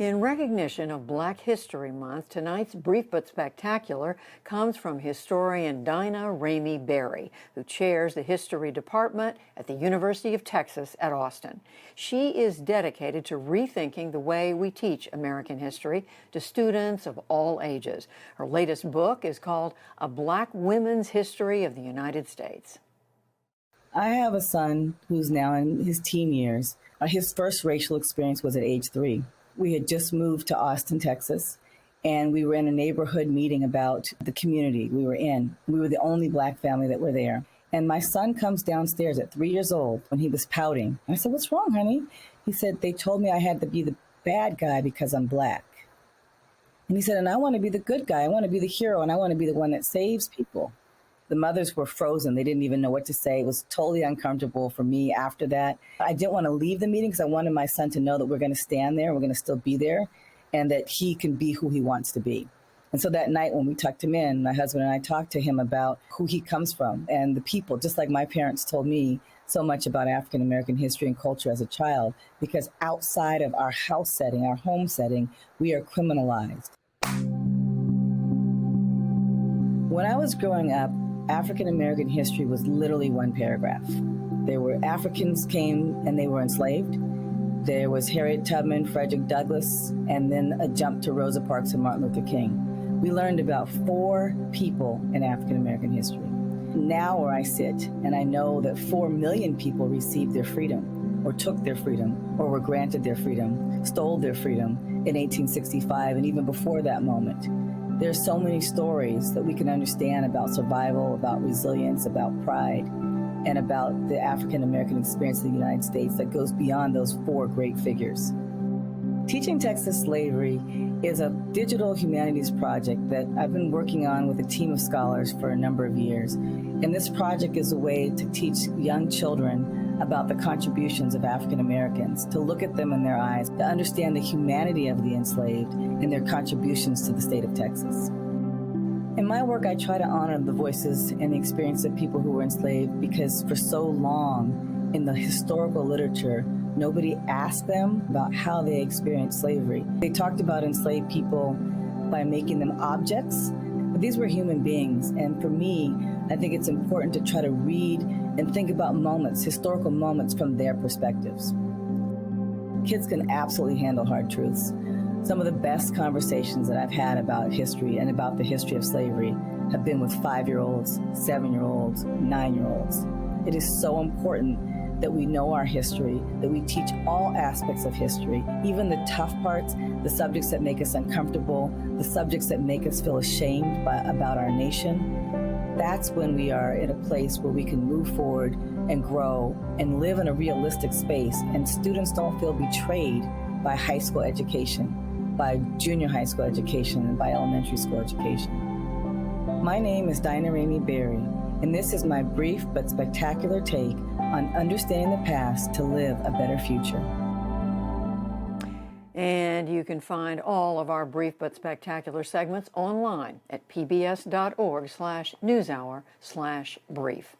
In recognition of Black History Month, tonight's Brief but Spectacular comes from historian Dinah Ramey Berry, who chairs the History Department at the University of Texas at Austin. She is dedicated to rethinking the way we teach American history to students of all ages. Her latest book is called A Black Women's History of the United States. I have a son who's now in his teen years. His first racial experience was at age 3. We had just moved to Austin, Texas, and we were in a neighborhood meeting about the community we were in. We were the only Black family that were there. And my son comes downstairs at 3 years old when he was pouting. I said, "What's wrong, honey?" He said, "They told me I had to be the bad guy because I'm Black." And he said, "And I want to be the good guy. I want to be the hero, and I want to be the one that saves people." The mothers were frozen. They didn't even know what to say. It was totally uncomfortable for me after that. I didn't want to leave the meeting because I wanted my son to know that we're going to stand there, we're going to still be there, and that he can be who he wants to be. And so that night when we tucked him in, my husband and I talked to him about who he comes from and the people, just like my parents told me so much about African American history and culture as a child, because outside of our house setting, our home setting, we are criminalized. When I was growing up, African American history was literally one paragraph. There were Africans came and they were enslaved. There was Harriet Tubman, Frederick Douglass, and then a jump to Rosa Parks and Martin Luther King. We learned about 4 people in African American history. Now where I sit, and I know that 4 million people received their freedom, or took their freedom, or were granted their freedom, stole their freedom in 1865, and even before that moment. There's so many stories that we can understand about survival, about resilience, about pride, and about the African American experience in the United States that goes beyond those 4 great figures. Teaching Texas Slavery is a digital humanities project that I've been working on with a team of scholars for a number of years. And this project is a way to teach young children about the contributions of African Americans, to look at them in their eyes, to understand the humanity of the enslaved and their contributions to the state of Texas. In my work, I try to honor the voices and the experience of people who were enslaved because for so long in the historical literature, nobody asked them about how they experienced slavery. They talked about enslaved people by making them objects, but these were human beings. And for me, I think it's important to try to read and think about moments, historical moments from their perspectives. Kids can absolutely handle hard truths. Some of the best conversations that I've had about history and about the history of slavery have been with 5-year-olds, 7-year-olds, 9-year-olds. It is so important that we know our history, that we teach all aspects of history, even the tough parts, the subjects that make us uncomfortable, the subjects that make us feel ashamed about our nation. That's when we are in a place where we can move forward and grow and live in a realistic space, and students don't feel betrayed by high school education, by junior high school education, and by elementary school education. My name is Dinah Ramey Berry, and this is my brief but spectacular take on understanding the past to live a better future. And you can find all of our brief but spectacular segments online at pbs.org/newshour/brief.